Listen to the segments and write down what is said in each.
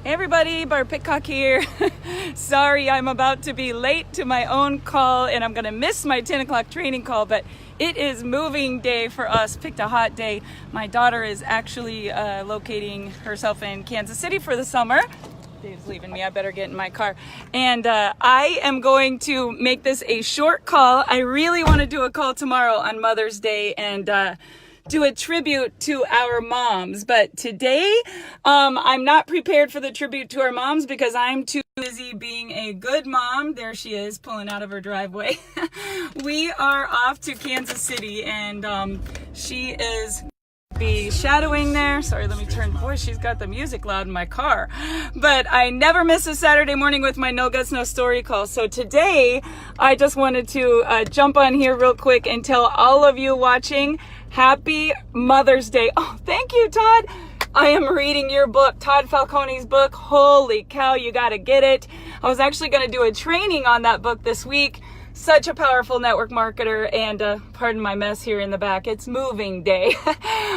Hey everybody, Barb Pitcock here. Sorry, I'm about to be late to my own call and I'm gonna miss my 10 o'clock training call, but it is moving day for us. Picked a hot day. My daughter is actually locating herself in Kansas City for the summer. Dave's leaving me, I better get in my car. And I am going to make this a short call. I really want to do a call tomorrow on Mother's Day and do a tribute to our moms. But today, I'm not prepared for the tribute to our moms because I'm too busy being a good mom. There she is, pulling out of her driveway. We are off to Kansas City and she is be shadowing there. Sorry, let me turn. Boy, she's got the music loud in my car. But I never miss a Saturday morning with my No Guts, No Story call. So today, I just wanted to jump on here real quick and tell all of you watching, Happy Mother's Day. Oh, thank you, Todd. I am reading your book, Todd Falcone's book. Holy cow, you got to get it. I was actually going to do a training on that book this week. Such a powerful network marketer, and pardon my mess here in the back, it's moving day.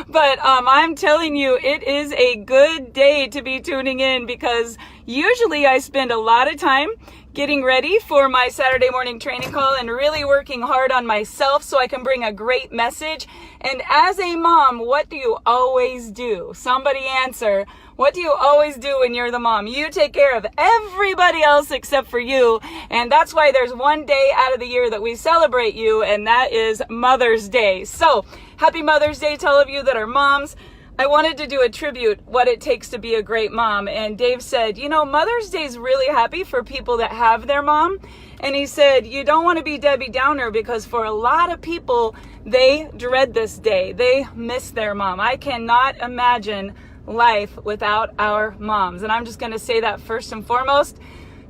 But I'm telling you, it is a good day to be tuning in because usually I spend a lot of time getting ready for my Saturday morning training call and really working hard on myself so I can bring a great message. And as a mom, what do you always do? Somebody answer. What do you always do when you're the mom? You take care of everybody else except for you. And that's why there's one day out of the year that we celebrate you, and that is Mother's Day. So happy Mother's Day to all of you that are moms. I wanted to do a tribute, what it takes to be a great mom. And Dave said, you know, Mother's Day is really happy for people that have their mom. And he said, you don't want to be Debbie Downer because for a lot of people, they dread this day. They miss their mom. I cannot imagine life without our moms. And I'm just going to say that first and foremost.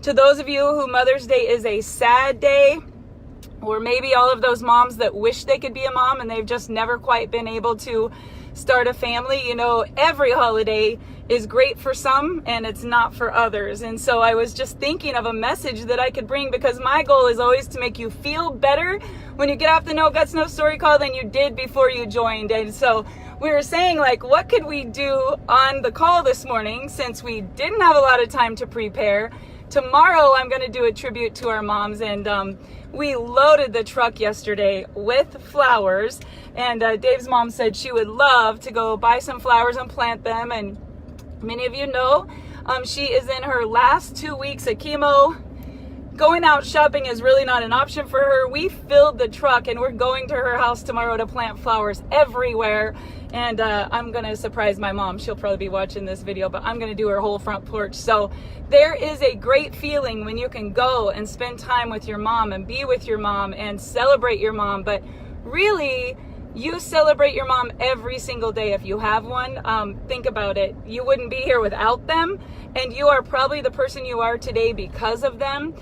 To those of you who Mother's Day is a sad day, or maybe all of those moms that wish they could be a mom and they've just never quite been able to start a family, you know, every holiday is great for some and it's not for others. And so I was just thinking of a message that I could bring because my goal is always to make you feel better when you get off the No Guts, No Story call than you did before you joined. And so we were saying, like, what could we do on the call this morning since we didn't have a lot of time to prepare? Tomorrow, I'm going to do a tribute to our moms, and we loaded the truck yesterday with flowers, and Dave's mom said she would love to go buy some flowers and plant them, and many of you know she is in her last 2 weeks of chemo. Going out shopping is really not an option for her. We filled the truck and we're going to her house tomorrow to plant flowers everywhere. And I'm going to surprise my mom. She'll probably be watching this video, but I'm going to do her whole front porch. So there is a great feeling when you can go and spend time with your mom and be with your mom and celebrate your mom. But really, you celebrate your mom every single day if you have one. Think about it. You wouldn't be here without them. And you are probably the person you are today because of them.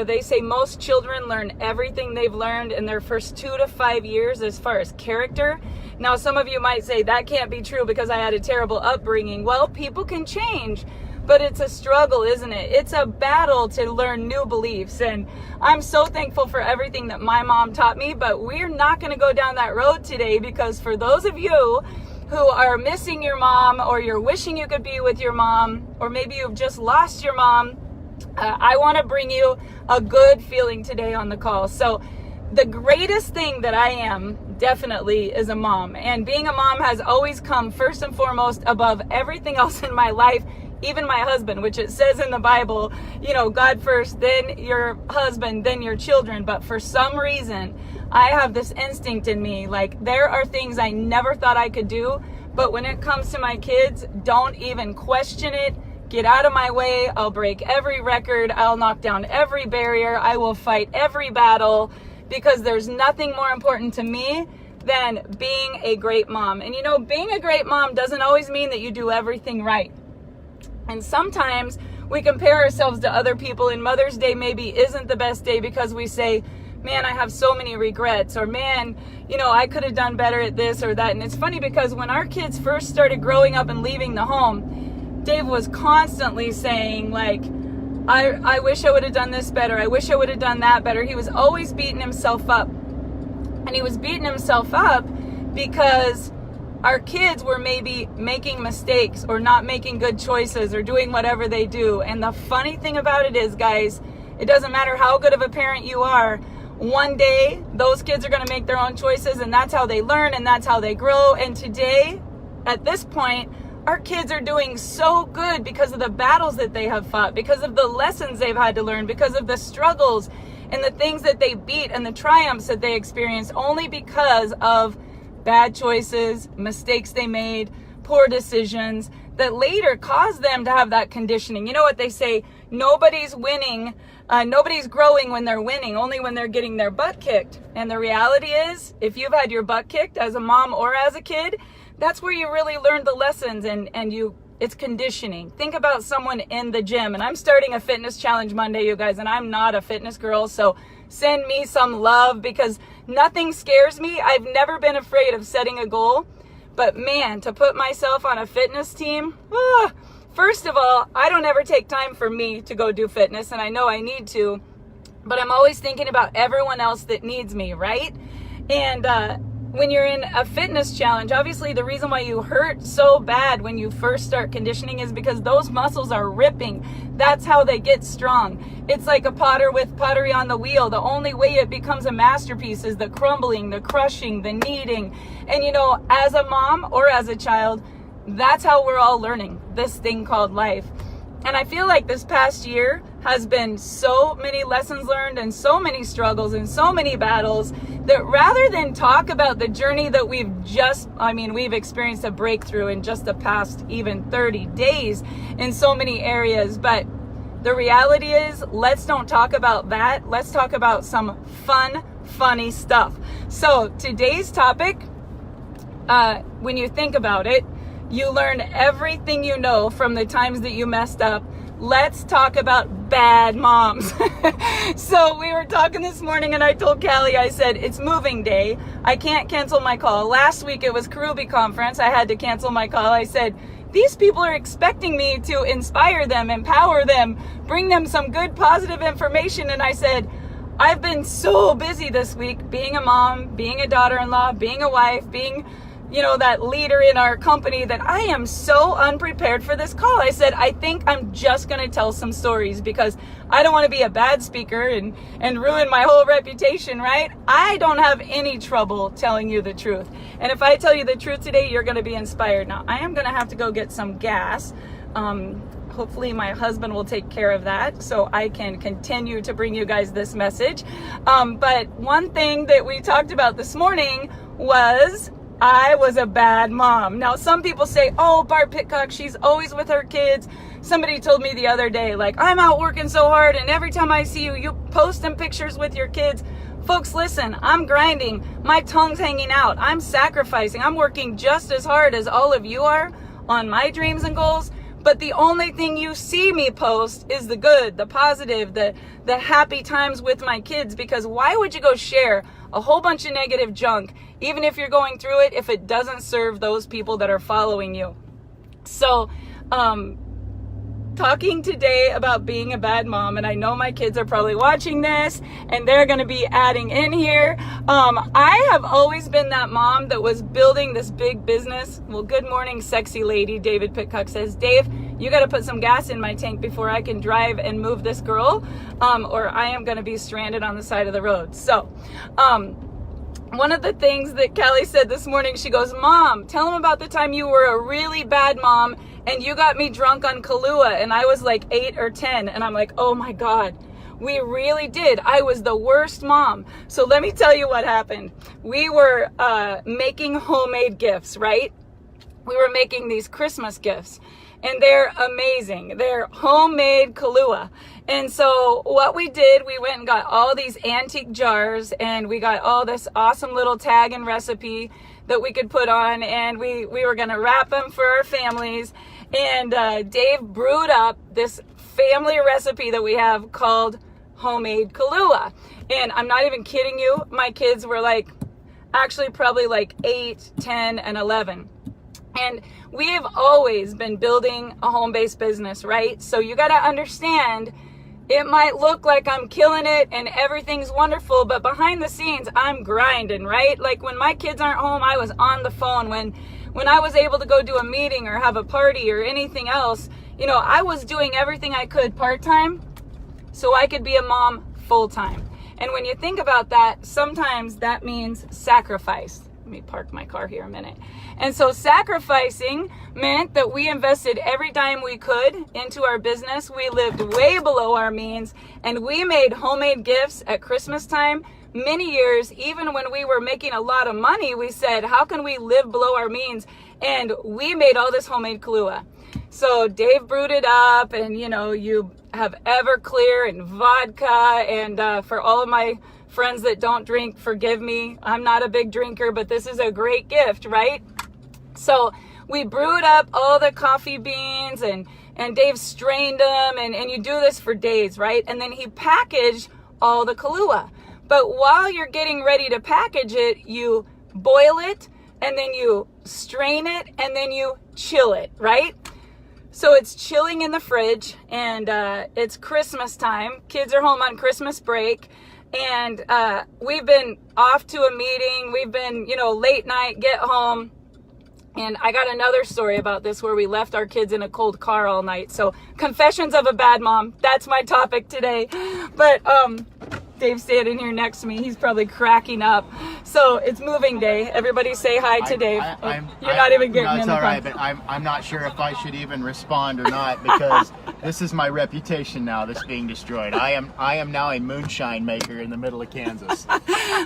They say most children learn everything they've learned in their first 2 to 5 years as far as character. Now, some of you might say that can't be true because I had a terrible upbringing. Well, people can change, but it's a struggle, isn't it? It's a battle to learn new beliefs. And I'm so thankful for everything that my mom taught me, but we're not going to go down that road today because for those of you who are missing your mom or you're wishing you could be with your mom, or maybe you've just lost your mom, I want to bring you a good feeling today on the call. So the greatest thing that I am definitely is a mom, and being a mom has always come first and foremost above everything else in my life, even my husband, which it says in the Bible, you know, God first, then your husband, then your children. But for some reason, I have this instinct in me, like there are things I never thought I could do, but when it comes to my kids, don't even question it. Get out of my way. I'll break every record. I'll knock down every barrier. I will fight every battle because there's nothing more important to me than being a great mom. And you know, being a great mom doesn't always mean that you do everything right. And sometimes we compare ourselves to other people, and Mother's Day maybe isn't the best day because we say, man, I have so many regrets, or man, you know, I could have done better at this or that. And it's funny because when our kids first started growing up and leaving the home, Dave was constantly saying, like, I wish I would have done this better. I wish I would have done that better. He was always beating himself up. And he was beating himself up because our kids were maybe making mistakes or not making good choices or doing whatever they do. And the funny thing about it is, guys, it doesn't matter how good of a parent you are. One day, those kids are going to make their own choices, and that's how they learn and that's how they grow. And today, at this point, our kids are doing so good because of the battles that they have fought, because of the lessons they've had to learn, because of the struggles and the things that they beat and the triumphs that they experienced, only because of bad choices, mistakes they made, poor decisions that later caused them to have that conditioning. You know what they say? Nobody's winning. Nobody's growing when they're winning, only when they're getting their butt kicked. And the reality is, if you've had your butt kicked as a mom or as a kid, that's where you really learn the lessons, and it's conditioning. Think about someone in the gym, and I'm starting a fitness challenge Monday, you guys, and I'm not a fitness girl, so send me some love because nothing scares me. I've never been afraid of setting a goal, but man, to put myself on a fitness team, first of all, I don't ever take time for me to go do fitness, and I know I need to, but I'm always thinking about everyone else that needs me, right? And when you're in a fitness challenge, obviously the reason why you hurt so bad when you first start conditioning is because those muscles are ripping. That's how they get strong. It's like a potter with pottery on the wheel. The only way it becomes a masterpiece is the crumbling, the crushing, the kneading. And you know, as a mom or as a child, that's how we're all learning this thing called life. And I feel like this past year has been so many lessons learned and so many struggles and so many battles that rather than talk about the journey that we've experienced a breakthrough in just the past even 30 days in so many areas. But the reality is, let's don't talk about that. Let's talk about some fun, funny stuff. So today's topic, when you think about it, you learn everything you know from the times that you messed up. Let's talk about bad moms. So we were talking this morning and I told Callie, I said, it's moving day. I can't cancel my call. Last week it was Karubi conference. I had to cancel my call. I said, these people are expecting me to inspire them, empower them, bring them some good positive information. And I said, I've been so busy this week being a mom, being a daughter-in-law, being a wife, being that leader in our company, that I am so unprepared for this call. I said, I think I'm just going to tell some stories because I don't want to be a bad speaker and ruin my whole reputation, right? I don't have any trouble telling you the truth. And if I tell you the truth today, you're going to be inspired. Now, I am going to have to go get some gas. Hopefully my husband will take care of that so I can continue to bring you guys this message. But one thing that we talked about this morning was I was a bad mom. Now, some people say, oh, Barb Pitcock, she's always with her kids. Somebody told me the other day, like, I'm out working so hard and every time I see you, you post them pictures with your kids. Folks, listen, I'm grinding. My tongue's hanging out. I'm sacrificing. I'm working just as hard as all of you are on my dreams and goals. But the only thing you see me post is the good, the positive, the happy times with my kids, because why would you go share a whole bunch of negative junk, even if you're going through it, if it doesn't serve those people that are following you? So, talking today about being a bad mom, and I know my kids are probably watching this and they're going to be adding in here. I have always been that mom that was building this big business. Well, good morning, sexy lady. David Pitcock says, Dave, you got to put some gas in my tank before I can drive and move this girl, or I am going to be stranded on the side of the road. So, one of the things that Callie said this morning, she goes, Mom, tell them about the time you were a really bad mom and you got me drunk on Kahlua and I was like 8 or 10. And I'm like, oh my God, we really did. I was the worst mom. So let me tell you what happened. We were making homemade gifts, right? We were making these Christmas gifts and they're amazing. They're homemade Kahlua. And so what we did, we went and got all these antique jars and we got all this awesome little tag and recipe that we could put on, and we were going to wrap them for our families. And Dave brewed up this family recipe that we have called homemade Kahlua. And I'm not even kidding you. My kids were like, actually probably like 8, 10, and 11. And we have always been building a home-based business, right? So you got to understand, it might look like I'm killing it and everything's wonderful, but behind the scenes, I'm grinding, right? Like when my kids aren't home, I was on the phone. When when I was able to go do a meeting or have a party or anything else, you know, I was doing everything I could part-time so I could be a mom full-time. And when you think about that, sometimes that means sacrifice. Let me park my car here a minute. And so sacrificing meant that we invested every dime we could into our business. We lived way below our means, and we made homemade gifts at Christmas time. Many years, even when we were making a lot of money, we said, how can we live below our means? And we made all this homemade Kahlua. So Dave brewed it up, and you know, you have Everclear and vodka, and for all of my friends that don't drink, forgive me. I'm not a big drinker, but this is a great gift, right? So we brewed up all the coffee beans, and Dave strained them, and you do this for days, right? And then he packaged all the Kahlua. But while you're getting ready to package it, you boil it, and then you strain it, and then you chill it, right? So it's chilling in the fridge, and it's Christmas time. Kids are home on Christmas break, and we've been off to a meeting. We've been, you know, late night, get home. And I got another story about this where we left our kids in a cold car all night. So confessions of a bad mom, that's my topic today. But Dave's standing here next to me. He's probably cracking up. So it's moving day. Everybody say hi to Dave. You're not even getting in the It's all right, but I'm not sure if I should even respond or not, because this is my reputation now that's being destroyed. I am now a moonshine maker in the middle of Kansas.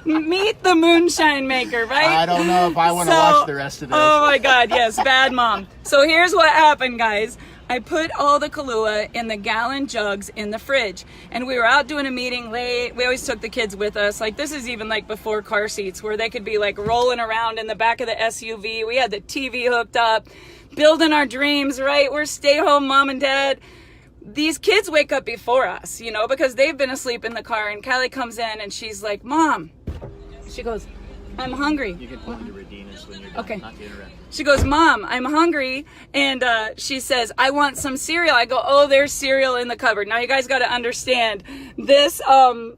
Meet the moonshine maker, right? I don't know if I want to watch the rest of this. Oh my God, yes, bad mom. So here's what happened, guys. I put all the Kahlua in the gallon jugs in the fridge, and we were out doing a meeting late. We always took the kids with us. Like, this is even like before car seats, where they could be like rolling around in the back of the SUV. We had the TV hooked up, building our dreams, right? We're stay home mom and dad. These kids wake up before us, you know, because they've been asleep in the car, and Callie comes in and she's like, Mom, she goes, I'm hungry. You can pull into Redina's when you're done. Okay. Not to interrupt. She goes, Mom, I'm hungry. And she says, I want some cereal. I go, oh, there's cereal in the cupboard. Now, you guys got to understand, this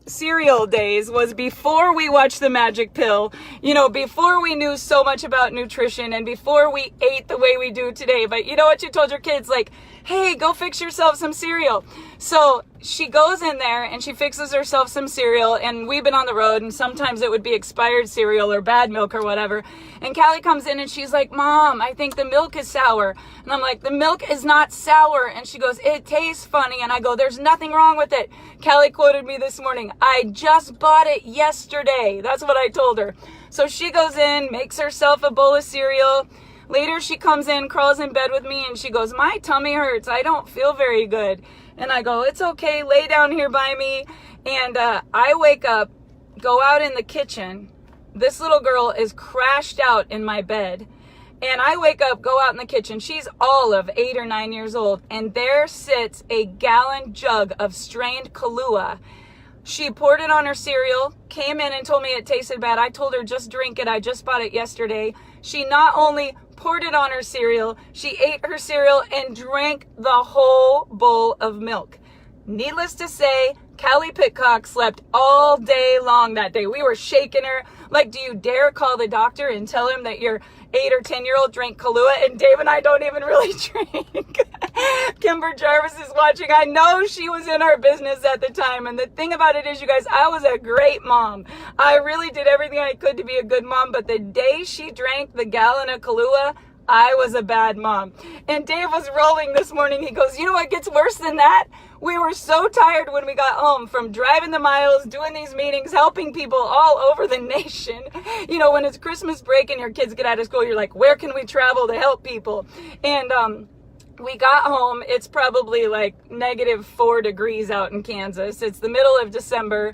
cereal days was before we watched The Magic Pill, you know, before we knew so much about nutrition, and before we ate the way we do today. But you know what you told your kids? Like, hey, go fix yourself some cereal. So she goes in there and she fixes herself some cereal, and we've been on the road, and sometimes it would be expired cereal or bad milk or whatever. And Callie comes in and she's like, Mom, I think the milk is sour. And I'm like, the milk is not sour. And she goes, it tastes funny. And I go, there's nothing wrong with it. Callie quoted me this morning, I just bought it yesterday. That's what I told her. So she goes in, makes herself a bowl of cereal. Later she comes in, crawls in bed with me, and she goes, my tummy hurts. I don't feel very good. And I go, it's okay. Lay down here by me. And I wake up, go out in the kitchen. This little girl is crashed out in my bed. And I wake up, go out in the kitchen. She's all of 8 or 9 years old. And there sits a gallon jug of strained Kahlua. She poured it on her cereal, came in and told me it tasted bad. I told her, just drink it. I just bought it yesterday. She not only poured it on her cereal, she ate her cereal and drank the whole bowl of milk. Needless to say, Callie Pitcock slept all day long that day. We were shaking her. Like, do you dare call the doctor and tell him that your 8 or 10-year-old drank Kahlua? And Dave and I don't even really drink. Kimber Jarvis is watching. I know she was in our business at the time. And the thing about it is, you guys, I was a great mom. I really did everything I could to be a good mom. But the day she drank the gallon of Kahlua, I was a bad mom. And Dave was rolling this morning. He goes, you know what gets worse than that? We were so tired when we got home from driving the miles, doing these meetings, helping people all over the nation. You know, when it's Christmas break and your kids get out of school, you're like, where can we travel to help people? And we got home. It's probably like -4 degrees out in Kansas. It's the middle of December.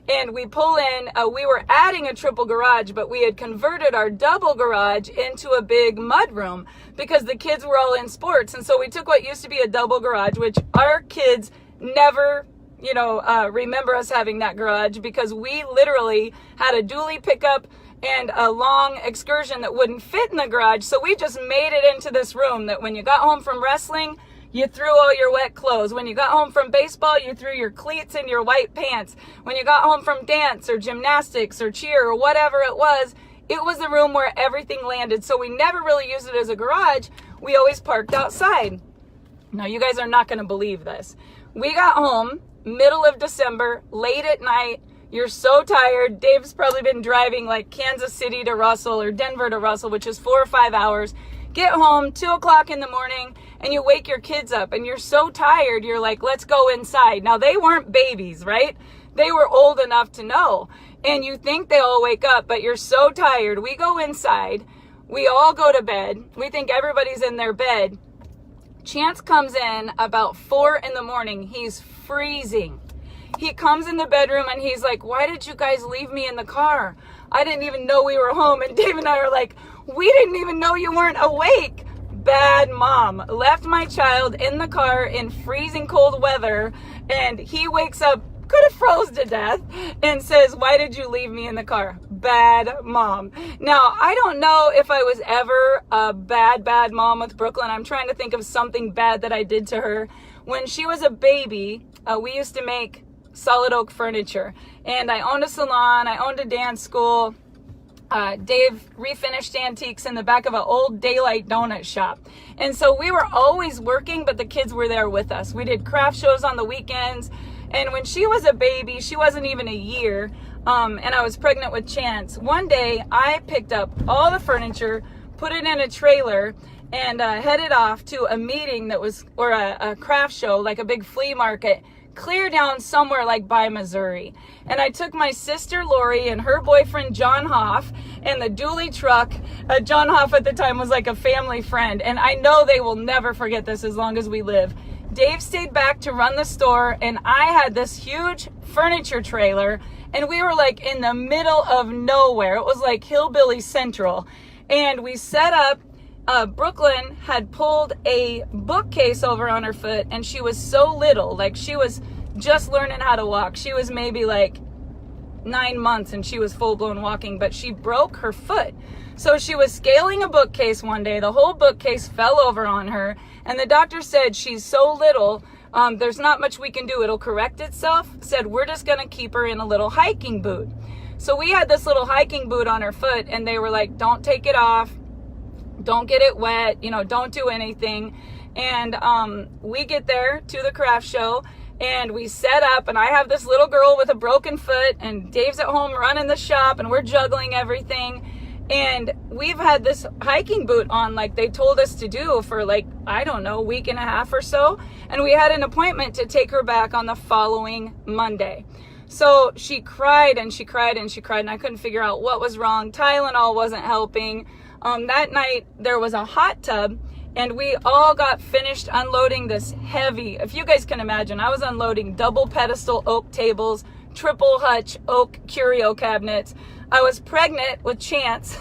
And we pull in, we were adding a triple garage, but we had converted our double garage into a big mud room because the kids were all in sports. And so we took what used to be a double garage, which our kids never, you know, remember us having that garage, because we literally had a dually pickup and a long excursion that wouldn't fit in the garage. So we just made it into this room that when you got home from wrestling, you threw all your wet clothes. When you got home from baseball, you threw your cleats and your white pants. When you got home from dance or gymnastics or cheer or whatever it was, It was the room where everything landed. So we never really used it as a garage. We always parked outside. Now, you guys are not going to believe this. We got home middle of December, late at night. You're so tired. Dave's probably been driving like Kansas City to Russell or Denver to Russell, which is 4 or 5 hours. Get home 2 o'clock in the morning and you wake your kids up and you're so tired. You're like, let's go inside. Now, they weren't babies, right? They were old enough to know. And you think they all wake up, but you're so tired. We go inside. We all go to bed. We think everybody's in their bed. Chance comes in about 4 in the morning. He's freezing. He comes in the bedroom and he's like, why did you guys leave me in the car? I didn't even know we were home. And Dave and I are like, we didn't even know you weren't awake. Bad mom. Left my child in the car in freezing cold weather, and he wakes up, could have froze to death, and says, why did you leave me in the car? Bad mom. Now, I don't know if I was ever a bad mom with Brooklyn. I'm trying to think of something bad that I did to her. When she was a baby, we used to make solid oak furniture, and I owned a salon, I owned a dance school. Dave refinished antiques in the back of an old Daylight donut shop. And so we were always working, but the kids were there with us. We did craft shows on the weekends. And when she was a baby, she wasn't even a year, and I was pregnant with Chance. One day, I picked up all the furniture, put it in a trailer, and headed off to a meeting that was, or a craft show, like a big flea market, clear down somewhere like by Missouri. And I took my sister Lori and her boyfriend John Hoff and the dually truck. John Hoff at the time was like a family friend, and I know they will never forget this as long as we live. Dave stayed back to run the store, and I had this huge furniture trailer, and we were like in the middle of nowhere. It was like Hillbilly Central. And we set up, Brooklyn had pulled a bookcase over on her foot, and she was so little, like she was just learning how to walk. She was maybe like 9 months and she was full-blown walking, but she broke her foot. So she was scaling a bookcase one day. The whole bookcase fell over on her, and the doctor said, she's so little, there's not much we can do. It'll correct itself. Said, we're just going to keep her in a little hiking boot. So we had this little hiking boot on her foot, and they were like, don't take it off. Don't get it wet. You know, don't do anything. And we get there to the craft show, and we set up, and I have this little girl with a broken foot, and Dave's at home running the shop, and we're juggling everything. And we've had this hiking boot on like they told us to do for like, I don't know, a week and a half or so. And we had an appointment to take her back on the following Monday. So she cried and she cried and she cried, and I couldn't figure out what was wrong. Tylenol wasn't helping. That night there was a hot tub, and we all got finished unloading this heavy, if you guys can imagine, I was unloading double pedestal oak tables, triple hutch oak curio cabinets. I was pregnant with Chance.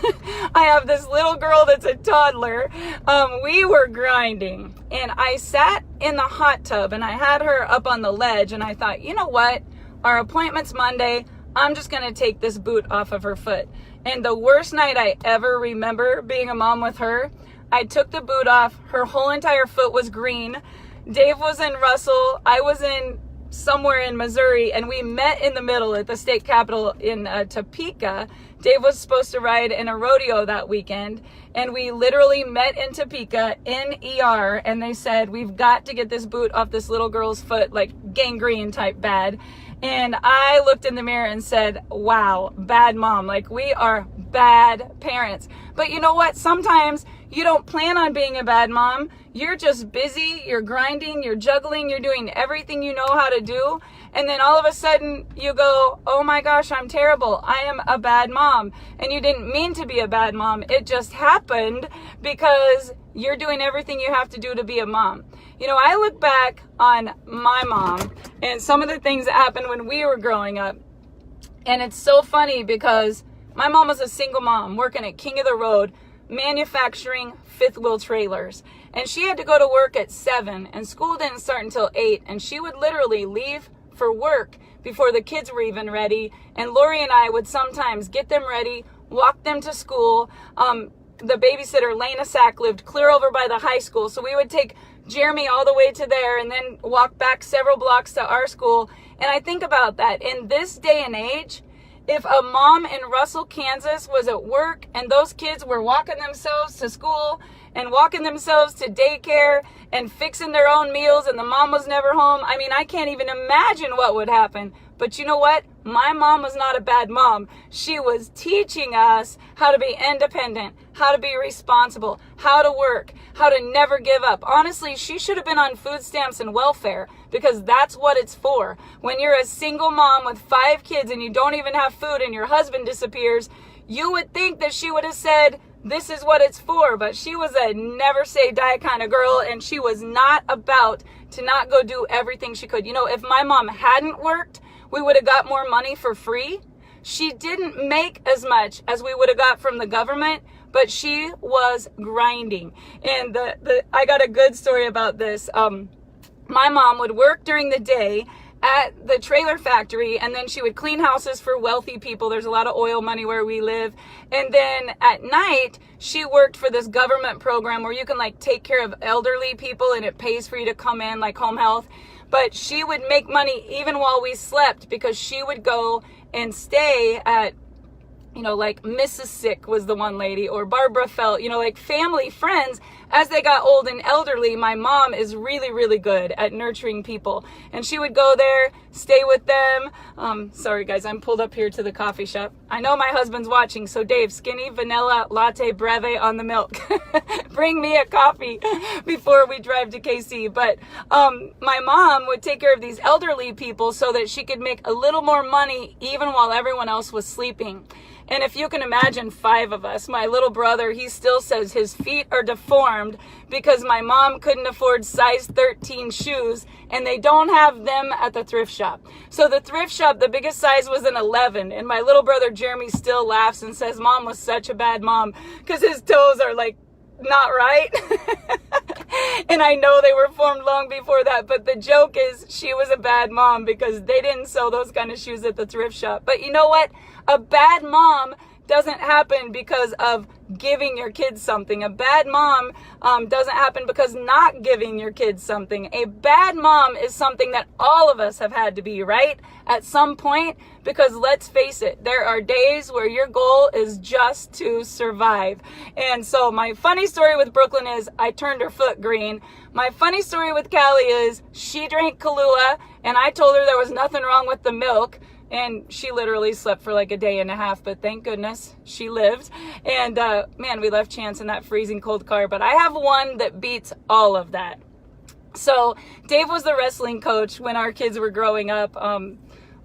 I have this little girl that's a toddler. We were grinding, and I sat in the hot tub, and I had her up on the ledge, and I thought, you know what? Our appointment's Monday. I'm just going to take this boot off of her foot. And the worst night I ever remember being a mom with her, I took the boot off. Her whole entire foot was green. Dave was in Russell. I was in somewhere in Missouri, and we met in the middle at the state capitol in Topeka. Dave was supposed to ride in a rodeo that weekend, and we literally met in Topeka in ER, and they said, we've got to get this boot off this little girl's foot, like gangrene type bad. And I looked in the mirror and said, wow, bad mom. Like, we are bad parents. But you know what? Sometimes you don't plan on being a bad mom. You're just busy, you're grinding, you're juggling, you're doing everything you know how to do. And then all of a sudden you go, oh my gosh, I'm terrible. I am a bad mom. And you didn't mean to be a bad mom. It just happened because you're doing everything you have to do to be a mom. You know, I look back on my mom and some of the things that happened when we were growing up. And it's so funny because my mom was a single mom working at King of the Road, manufacturing fifth wheel trailers, and she had to go to work at 7, and school didn't start until 8, and she would literally leave for work before the kids were even ready. And Lori and I would sometimes get them ready, walk them to school. The babysitter, Lena Sack, lived clear over by the high school, so we would take Jeremy all the way to there and then walk back several blocks to our school. And I think about that in this day and age, if a mom in Russell, Kansas was at work and those kids were walking themselves to school and walking themselves to daycare and fixing their own meals and the mom was never home, I mean, I can't even imagine what would happen. But you know what? My mom was not a bad mom. She was teaching us how to be independent, how to be responsible, how to work, how to never give up. Honestly, she should have been on food stamps and welfare because that's what it's for. When you're a single mom with 5 kids and you don't even have food and your husband disappears, you would think that she would have said, this is what it's for. But she was a never say die kind of girl, and she was not about to not go do everything she could. You know, if my mom hadn't worked, we would have got more money for free. She didn't make as much as we would have got from the government, but she was grinding. And I got a good story about this. My mom would work during the day at the trailer factory, and then she would clean houses for wealthy people. There's a lot of oil money where we live. And then at night, she worked for this government program where you can like take care of elderly people and it pays for you to come in, like home health. But she would make money even while we slept because she would go and stay at, you know, like Mrs. Sick was the one lady, or Barbara Felt, you know, like family friends. As they got old and elderly, my mom is really, really good at nurturing people. And she would go there, stay with them. Sorry guys, I'm pulled up here to the coffee shop. I know my husband's watching, so Dave, skinny vanilla latte breve on the milk. Bring me a coffee before we drive to KC. But my mom would take care of these elderly people so that she could make a little more money even while everyone else was sleeping. And if you can imagine 5 of us, my little brother, he still says his feet are deformed because my mom couldn't afford size 13 shoes and they don't have them at the thrift shop. So the thrift shop, the biggest size was an 11. And my little brother Jeremy still laughs and says mom was such a bad mom because his toes are like not right. And I know they were formed long before that, but the joke is she was a bad mom because they didn't sell those kind of shoes at the thrift shop. But you know what? A bad mom doesn't happen because of giving your kids something. A bad mom doesn't happen because not giving your kids something. A bad mom is something that all of us have had to be, right? At some point, because let's face it, there are days where your goal is just to survive. And so my funny story with Brooklyn is I turned her foot green. My funny story with Callie is she drank Kahlua and I told her there was nothing wrong with the milk. And she literally slept for like a day and a half, but thank goodness she lived. And man, we left Chance in that freezing cold car, but I have one that beats all of that. So Dave was the wrestling coach when our kids were growing up.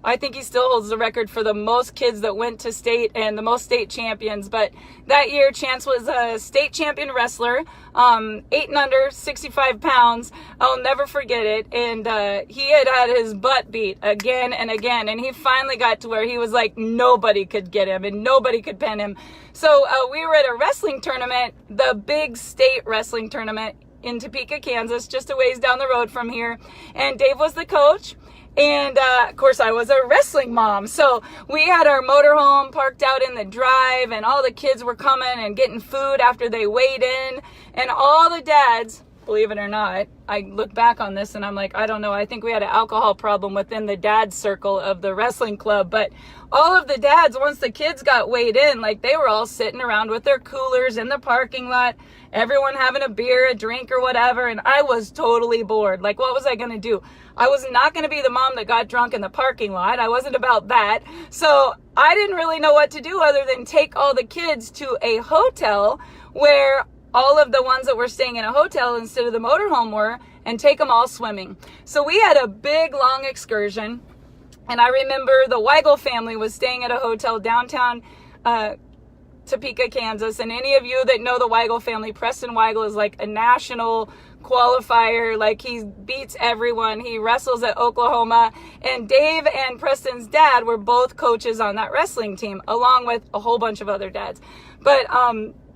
I think he still holds the record for the most kids that went to state and the most state champions. But that year, Chance was a state champion wrestler, 8 and under, 65 pounds. I'll never forget it. And he had his butt beat again and again. And he finally got to where he was like, nobody could get him and nobody could pin him. So we were at a wrestling tournament, the big state wrestling tournament in Topeka, Kansas, just a ways down the road from here. And Dave was the coach. And of course I was a wrestling mom. So we had our motorhome parked out in the drive and all the kids were coming and getting food after they weighed in. And all the dads, believe it or not, I look back on this and I'm like, I don't know. I think we had an alcohol problem within the dad circle of the wrestling club. But all of the dads, once the kids got weighed in, like they were all sitting around with their coolers in the parking lot, everyone having a beer, a drink or whatever. And I was totally bored. Like, what was I going to do? I was not going to be the mom that got drunk in the parking lot. I wasn't about that. So I didn't really know what to do other than take all the kids to a hotel where all of the ones that were staying in a hotel instead of the motorhome were, and take them all swimming. So we had a big, long excursion. And I remember the Weigel family was staying at a hotel downtown Topeka, Kansas. And any of you that know the Weigel family, Preston Weigel is like a national qualifier. Like he beats everyone. He wrestles at Oklahoma. And Dave and Preston's dad were both coaches on that wrestling team, along with a whole bunch of other dads. But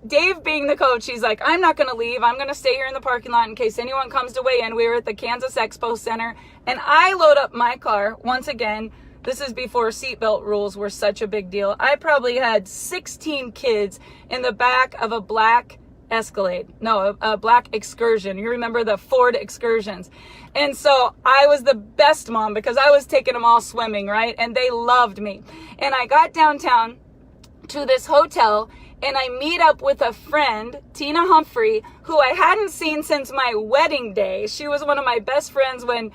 Dave being the coach, he's like, I'm not going to leave. I'm going to stay here in the parking lot in case anyone comes to weigh in. We were at the Kansas Expo Center. And I load up my car once again. This is before seatbelt rules were such a big deal. I probably had 16 kids in the back of a black Escalade. No, a black Excursion. You remember the Ford Excursions. And so I was the best mom because I was taking them all swimming, right? And they loved me. And I got downtown to this hotel and I meet up with a friend, Tina Humphrey, who I hadn't seen since my wedding day. She was one of my best friends when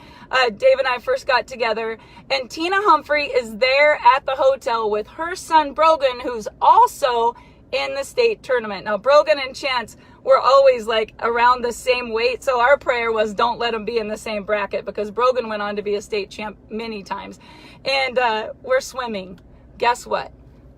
Dave and I first got together. And Tina Humphrey is there at the hotel with her son, Brogan, who's also in the state tournament. Now, Brogan and Chance were always like around the same weight. So our prayer was don't let them be in the same bracket because Brogan went on to be a state champ many times. And we're swimming. Guess what?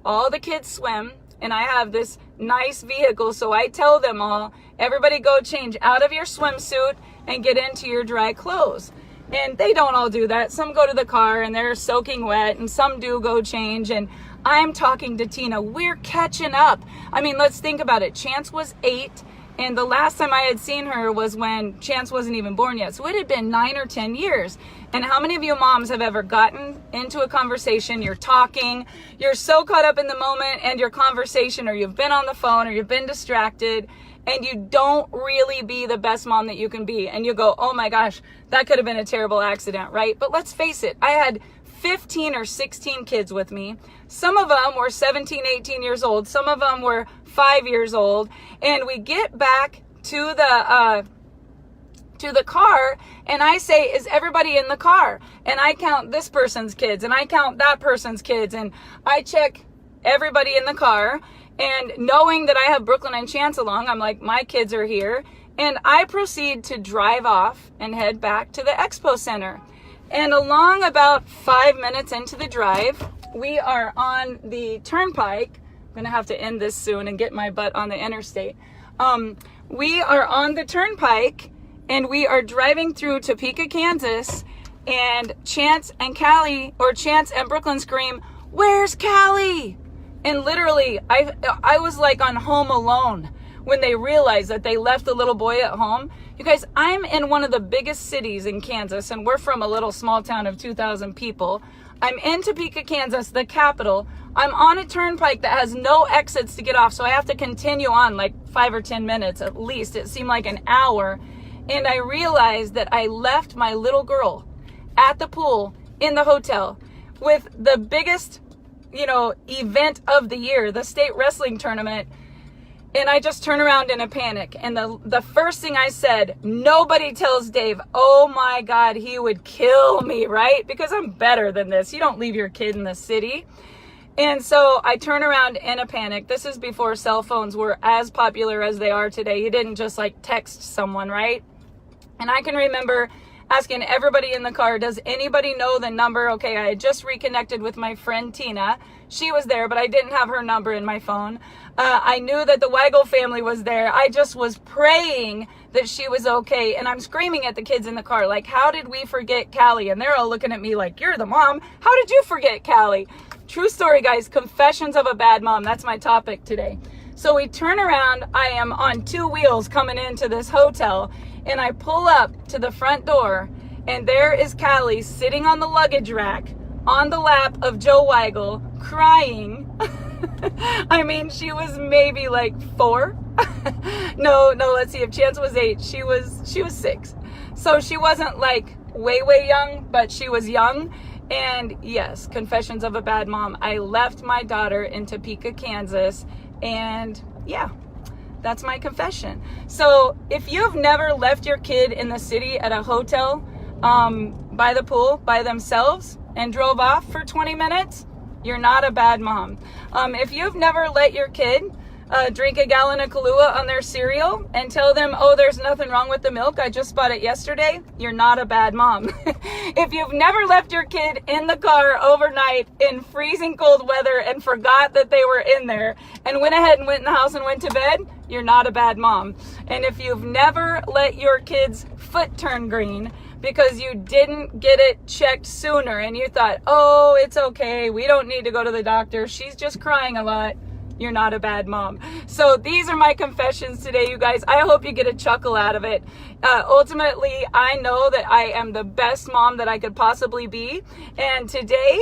All the kids swim. And I have this nice vehicle, so I tell them all, everybody go change out of your swimsuit and get into your dry clothes. And they don't all do that. Some go to the car and they're soaking wet, and some do go change. And I'm talking to Tina. We're catching up. I mean, let's think about it. Chance was 8, and the last time I had seen her was when Chance wasn't even born yet. So it had been 9 or 10 years. And how many of you moms have ever gotten into a conversation, you're talking, you're so caught up in the moment and your conversation, or you've been on the phone, or you've been distracted, and you don't really be the best mom that you can be. And you go, oh my gosh, that could have been a terrible accident, right? But let's face it, I had 15 or 16 kids with me. Some of them were 17, 18 years old. Some of them were 5 years old. And we get back to the car, and I say, is everybody in the car? And I count this person's kids, and I count that person's kids, and I check everybody in the car. And knowing that I have Brooklyn and Chance along, I'm like, my kids are here. And I proceed to drive off and head back to the expo center. And along about 5 minutes into the drive, we are on the turnpike. I'm gonna have to end this soon and get my butt on the interstate. We are on the turnpike, and we are driving through Topeka, Kansas, and Chance and Brooklyn scream, "Where's Callie?" And literally, I was like on Home Alone when they realized that they left the little boy at home. You guys, I'm in one of the biggest cities in Kansas, and we're from a little small town of 2,000 people. I'm in Topeka, Kansas, the capital. I'm on a turnpike that has no exits to get off, so I have to continue on like 5 or 10 minutes at least. It seemed like an hour. And I realized that I left my little girl at the pool in the hotel with the biggest, event of the year, the state wrestling tournament. And I just turned around in a panic. And the first thing I said, nobody tells Dave, oh my God, he would kill me, right? Because I'm better than this. You don't leave your kid in the city. And so I turn around in a panic. This is before cell phones were as popular as they are today. You didn't just like text someone, right? And I can remember asking everybody in the car, does anybody know the number? Okay, I had just reconnected with my friend Tina. She was there, but I didn't have her number in my phone. I knew that the Weigel family was there. I just was praying that she was okay. And I'm screaming at the kids in the car, like, how did we forget Callie? And they're all looking at me like, you're the mom. How did you forget Callie? True story, guys. Confessions of a bad mom. That's my topic today. So we turn around. I am on 2 wheels coming into this hotel, and I pull up to the front door, and there is Callie sitting on the luggage rack on the lap of Joe Weigel, crying. I mean, she was maybe like 4. No, let's see. If Chance was 8, she was 6. So she wasn't like way young, but she was young. And yes, confessions of a bad mom. I left my daughter in Topeka, Kansas, and yeah, that's my confession. So if you've never left your kid in the city at a hotel by the pool by themselves and drove off for 20 minutes, you're not a bad mom. If you've never let your kid drink a gallon of Kahlua on their cereal and tell them, oh, there's nothing wrong with the milk, I just bought it yesterday, you're not a bad mom. If you've never left your kid in the car overnight in freezing cold weather and forgot that they were in there and went ahead and went in the house and went to bed, you're not a bad mom. And if you've never let your kid's foot turn green because you didn't get it checked sooner and you thought, oh, it's okay, we don't need to go to the doctor, she's just crying a lot, you're not a bad mom. So these are my confessions today, you guys. I hope you get a chuckle out of it. Ultimately, I know that I am the best mom that I could possibly be. And today,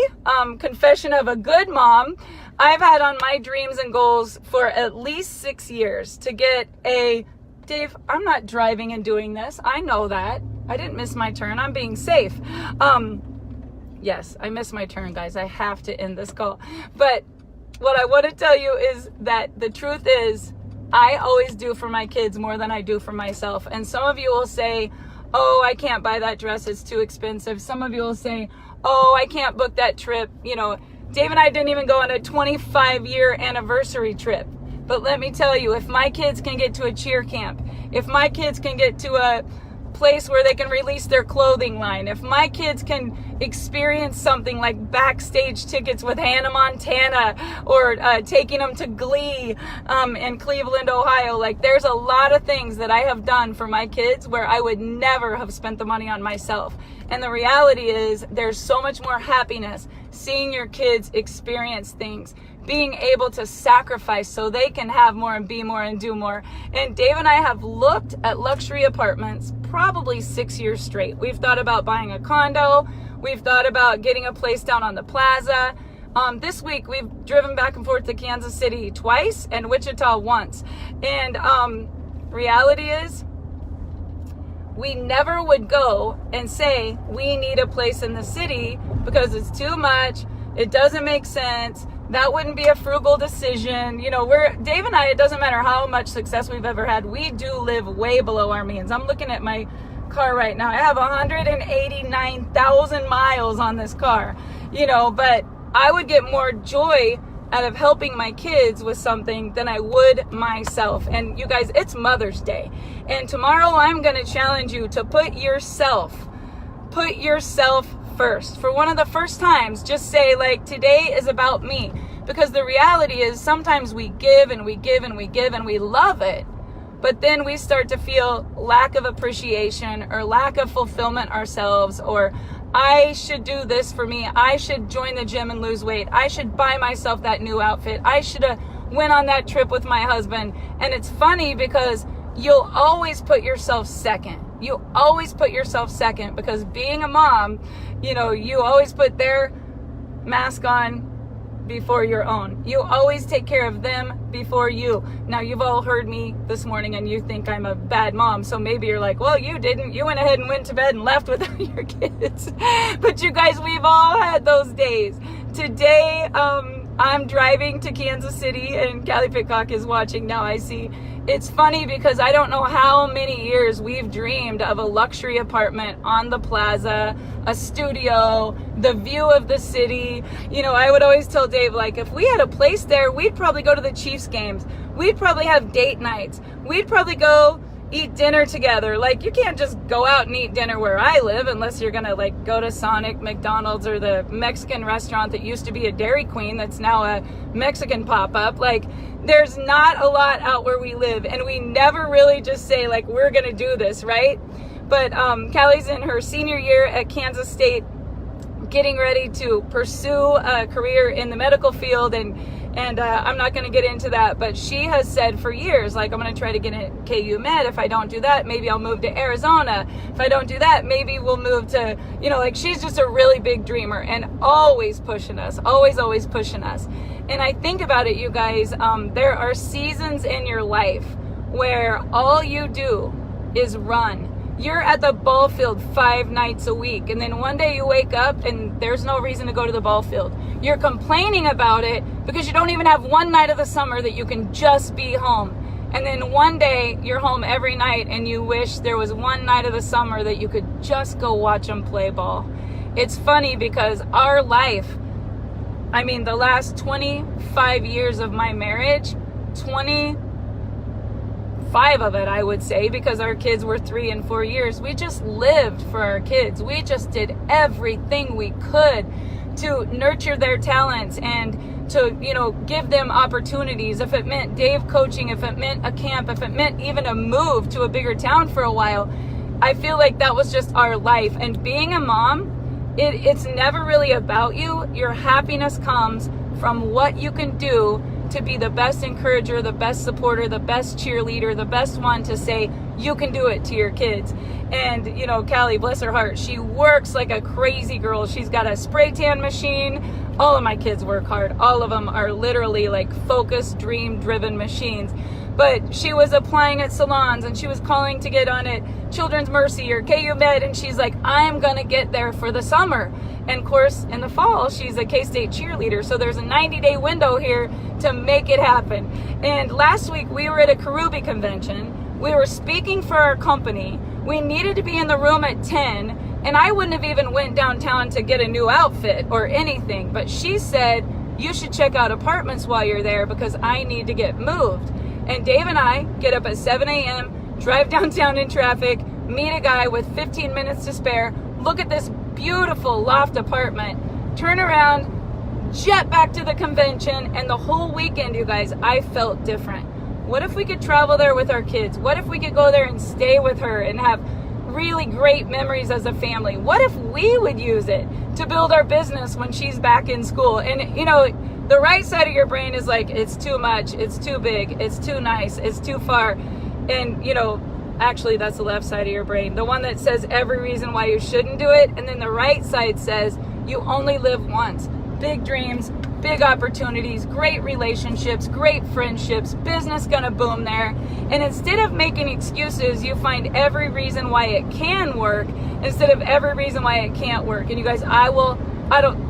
confession of a good mom, I've had on my dreams and goals for at least 6 years to get a, Dave, I'm not driving and doing this. I know that. I didn't miss my turn. I'm being safe. Yes, I missed my turn, guys. I have to end this call. But what I want to tell you is that the truth is I always do for my kids more than I do for myself. And some of you will say, oh, I can't buy that dress. It's too expensive. Some of you will say, oh, I can't book that trip. You know, Dave and I didn't even go on a 25-year anniversary trip. But let me tell you, if my kids can get to a cheer camp, if my kids can get to a place where they can release their clothing line, if my kids can experience something like backstage tickets with Hannah Montana, or taking them to Glee in Cleveland, Ohio, like there's a lot of things that I have done for my kids where I would never have spent the money on myself. And the reality is there's so much more happiness seeing your kids experience things, being able to sacrifice so they can have more and be more and do more. And Dave and I have looked at luxury apartments probably 6 years straight. We've thought about buying a condo. We've thought about getting a place down on the plaza. This week we've driven back and forth to Kansas City twice and Wichita once. And reality is we never would go and say we need a place in the city because it's too much. It doesn't make sense. That wouldn't be a frugal decision. You know, Dave and I, it doesn't matter how much success we've ever had, we do live way below our means. I'm looking at my car right now. I have 189,000 miles on this car, you know, but I would get more joy out of helping my kids with something than I would myself. And you guys, it's Mother's Day. And tomorrow I'm going to challenge you to put yourself first. For one of the first times, just say like, today is about me. Because the reality is sometimes we give and we give and we give and we love it. But then we start to feel lack of appreciation or lack of fulfillment ourselves, or I should do this for me. I should join the gym and lose weight. I should buy myself that new outfit. I should have went on that trip with my husband. And it's funny because you'll always put yourself second. You always put yourself second because being a mom, you know, you always put their mask on before your own. You always take care of them before you. Now, you've all heard me this morning and you think I'm a bad mom. So maybe you're like, well, you didn't. You went ahead and went to bed and left without your kids. But you guys, we've all had those days. Today, I'm driving to Kansas City and Callie Pitcock is watching now, I see. It's funny because I don't know how many years we've dreamed of a luxury apartment on the plaza, a studio, the view of the city. You know, I would always tell Dave, like, if we had a place there, we'd probably go to the Chiefs games. We'd probably have date nights. We'd probably go eat dinner together. Like, you can't just go out and eat dinner where I live unless you're gonna like go to Sonic, McDonald's, or the Mexican restaurant that used to be a Dairy Queen that's now a Mexican pop-up. Like, there's not a lot out where we live, and we never really just say like we're gonna do this, right? But Callie's in her senior year at Kansas State, getting ready to pursue a career in the medical field, and I'm not going to get into that, but she has said for years, like, I'm going to try to get in KU Med. If I don't do that, maybe I'll move to Arizona. If I don't do that, maybe we'll move to, you know, like, she's just a really big dreamer and always pushing us, always pushing us. And I think about it, you guys, there are seasons in your life where all you do is run. You're at the ball field 5 nights a week, and then one day you wake up and there's no reason to go to the ball field. You're complaining about it because you don't even have one night of the summer that you can just be home. And then one day you're home every night and you wish there was one night of the summer that you could just go watch them play ball. It's funny because our life, I mean, the last 25 years of my marriage, 25 of it, I would say, because our kids were 3 and 4 years. We just lived for our kids. We just did everything we could to nurture their talents and to, you know, give them opportunities. If it meant Dave coaching, if it meant a camp, if it meant even a move to a bigger town for a while, I feel like that was just our life. And being a mom, it's never really about you. Your happiness comes from what you can do to be the best encourager, the best supporter, the best cheerleader, the best one to say, you can do it to your kids. And, you know, Callie, bless her heart, she works like a crazy girl. She's got a spray tan machine. All of my kids work hard. All of them are literally like focused, dream-driven machines. But she was applying at salons, and she was calling to get on at Children's Mercy or KU Med, and she's like, I'm gonna get there for the summer. And of course, in the fall, she's a K-State cheerleader, so there's a 90-day window here to make it happen. And last week, we were at a Karubi convention. We were speaking for our company. We needed to be in the room at 10, and I wouldn't have even went downtown to get a new outfit or anything, but she said, you should check out apartments while you're there because I need to get moved. And Dave and I get up at 7 a.m., drive downtown in traffic, meet a guy with 15 minutes to spare, look at this beautiful loft apartment, turn around, jet back to the convention, and the whole weekend, you guys, I felt different. What if we could travel there with our kids? What if we could go there and stay with her and have really great memories as a family? What if we would use it to build our business when she's back in school? And, you know, the right side of your brain is like, it's too much, it's too big, it's too nice, it's too far. And, you know, actually that's the left side of your brain. The one that says every reason why you shouldn't do it. And then the right side says you only live once. Big dreams, big opportunities, great relationships, great friendships, business gonna boom there. And instead of making excuses, you find every reason why it can work instead of every reason why it can't work. And you guys,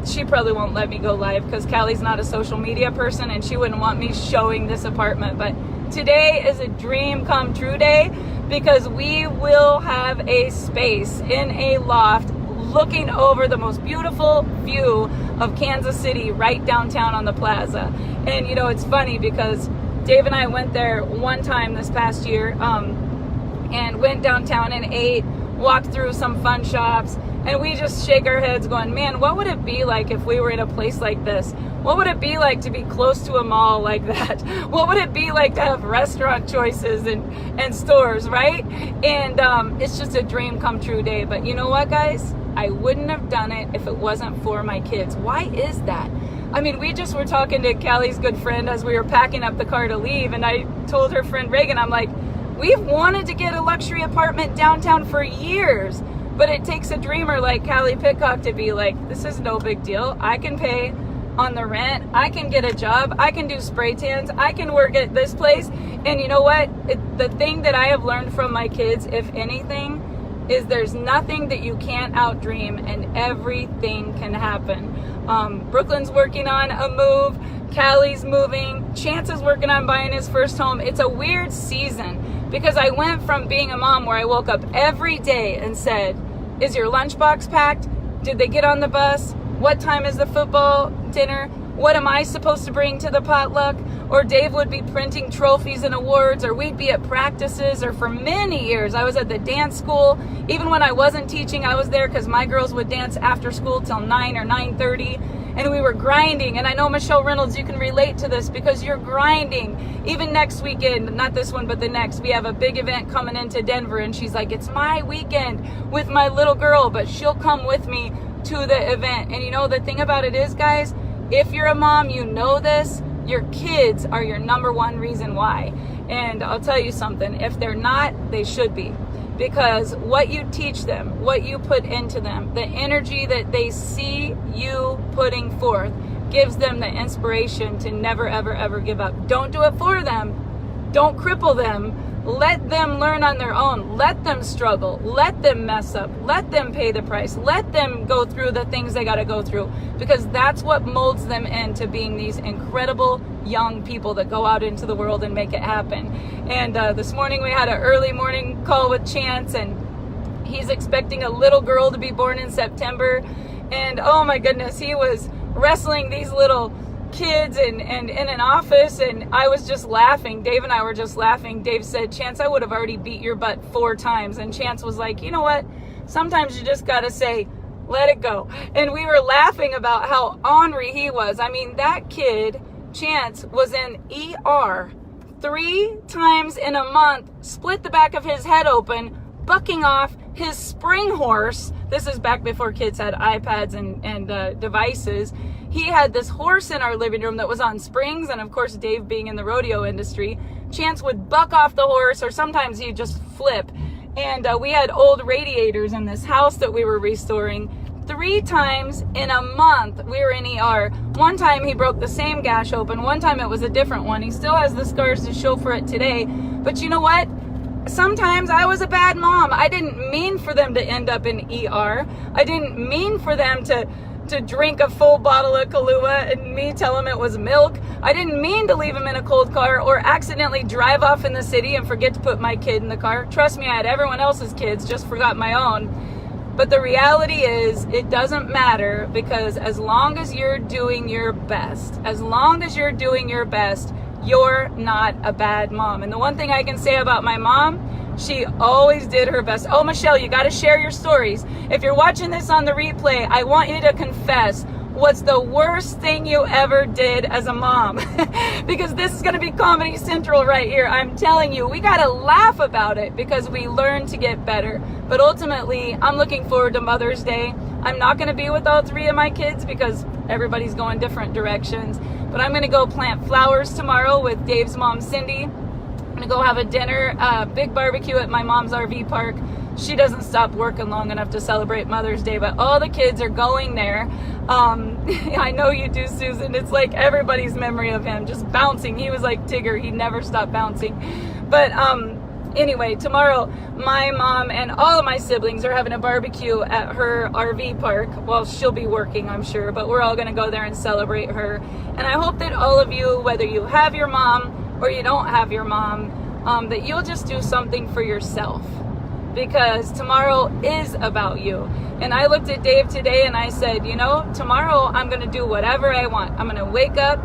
she probably won't let me go live because Callie's not a social media person and she wouldn't want me showing this apartment. But today is a dream come true day because we will have a space in a loft looking over the most beautiful view of Kansas City right downtown on the plaza. And you know, it's funny because Dave and I went there one time this past year and went downtown and ate, walked through some fun shops, and we just shake our heads going, man, what would it be like if we were in a place like this? What would it be like to be close to a mall like that? What would it be like to have restaurant choices and stores, right? And it's just a dream come true day. But you know what, guys? I wouldn't have done it if it wasn't for my kids. Why is that? I mean, we just were talking to Callie's good friend as we were packing up the car to leave, and I told her friend Reagan, I'm like, we've wanted to get a luxury apartment downtown for years, but it takes a dreamer like Callie Pitcock to be like, this is no big deal. I can pay on the rent. I can get a job. I can do spray tans. I can work at this place. And you know what? The thing that I have learned from my kids, if anything, is there's nothing that you can't outdream and everything can happen. Brooklyn's working on a move. Callie's moving. Chance is working on buying his first home. It's a weird season because I went from being a mom where I woke up every day and said, is your lunchbox packed? Did they get on the bus? What time is the football dinner? What am I supposed to bring to the potluck? Or Dave would be printing trophies and awards, or we'd be at practices, or for many years I was at the dance school. Even when I wasn't teaching, I was there because my girls would dance after school till 9 or 9:30. And we were grinding. And I know, Michelle Reynolds, you can relate to this because you're grinding. Even next weekend, not this one, but the next, we have a big event coming into Denver. And she's like, it's my weekend with my little girl, but she'll come with me to the event. And you know, the thing about it is, guys, if you're a mom, you know this, your kids are your number one reason why. And I'll tell you something, if they're not, they should be. Because what you teach them, what you put into them, the energy that they see you putting forth gives them the inspiration to never, ever, ever give up. Don't do it for them. Don't cripple them. Let them learn on their own. Let them struggle. Let them mess up. Let them pay the price. Let them go through the things they got to go through, because that's what molds them into being these incredible young people that go out into the world and make it happen. And this morning we had an early morning call with Chance, and he's expecting a little girl to be born in September. And oh my goodness, he was wrestling these little kids and in an office, and I was just laughing. Dave and I were just laughing. Dave said, Chance, I would have already beat your butt 4 times. And Chance was like, you know what? Sometimes you just got to say, let it go. And we were laughing about how ornery he was. I mean, that kid, Chance, was in ER 3 times in a month, split the back of his head open, bucking off his spring horse. This is back before kids had iPads and devices. he had this horse in our living room that was on springs, and of course, Dave being in the rodeo industry, Chance would buck off the horse, or sometimes he'd just flip. And we had old radiators in this house that we were restoring. 3 times in a month we were in ER. One time he broke the same gash open. One time it was a different one. He still has the scars to show for it today. But you know what? Sometimes I was a bad mom. I didn't mean for them to end up in ER. I didn't mean for them to drink a full bottle of Kahlua and me tell them it was milk. I didn't mean to leave them in a cold car or accidentally drive off in the city and forget to put my kid in the car. Trust me, I had everyone else's kids, just forgot my own. But the reality is, it doesn't matter, because as long as you're doing your best, you're not a bad mom. And the one thing I can say about my mom, she always did her best. Oh, Michelle, you got to share your stories. If you're watching this on the replay, I want you to confess what's the worst thing you ever did as a mom. Because this is going to be Comedy Central right here. I'm telling you, we got to laugh about it because we learn to get better. But ultimately, I'm looking forward to Mother's Day. I'm not going to be with all 3 of my kids because everybody's going different directions. But I'm going to go plant flowers tomorrow with Dave's mom, Cindy. I'm going to go have a dinner, big barbecue at my mom's RV park. She doesn't stop working long enough to celebrate Mother's Day, but all the kids are going there. I know you do, Susan. It's like everybody's memory of him just bouncing. He was like Tigger. He never stopped bouncing. But anyway, tomorrow my mom and all of my siblings are having a barbecue at her RV park. Well, she'll be working, I'm sure, but we're all going to go there and celebrate her. And I hope that all of you, whether you have your mom or you don't have your mom, that you'll just do something for yourself, because tomorrow is about you. And I looked at Dave today and I said, you know, tomorrow I'm going to do whatever I want. I'm going to wake up,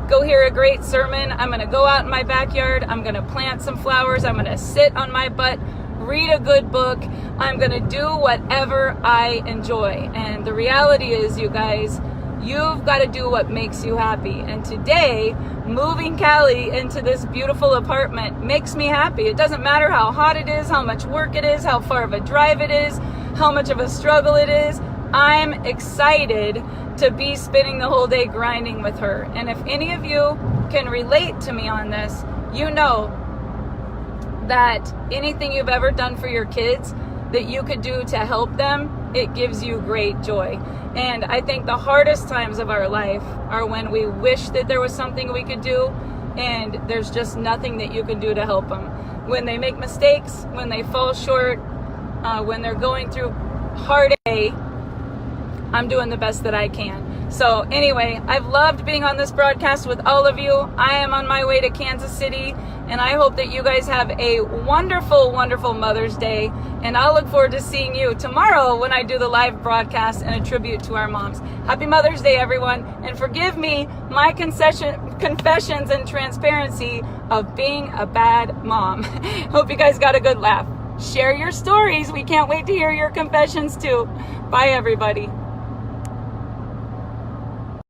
go hear a great sermon. I'm going to go out in my backyard. I'm going to plant some flowers. I'm going to sit on my butt, read a good book. I'm going to do whatever I enjoy. And the reality is, you guys, you've got to do what makes you happy. And today, moving Callie into this beautiful apartment makes me happy. It doesn't matter how hot it is, how much work it is, how far of a drive it is, how much of a struggle it is. I'm excited to be spending the whole day grinding with her. And if any of you can relate to me on this, you know that anything you've ever done for your kids that you could do to help them, it gives you great joy. And I think the hardest times of our life are when we wish that there was something we could do and there's just nothing that you can do to help them. When they make mistakes, when they fall short, when they're going through hard day, I'm doing the best that I can. So anyway, I've loved being on this broadcast with all of you. I am on my way to Kansas City, and I hope that you guys have a wonderful, wonderful Mother's Day. And I'll look forward to seeing you tomorrow when I do the live broadcast and a tribute to our moms. Happy Mother's Day, everyone. And forgive me my confessions and transparency of being a bad mom. Hope you guys got a good laugh. Share your stories. We can't wait to hear your confessions too. Bye, everybody.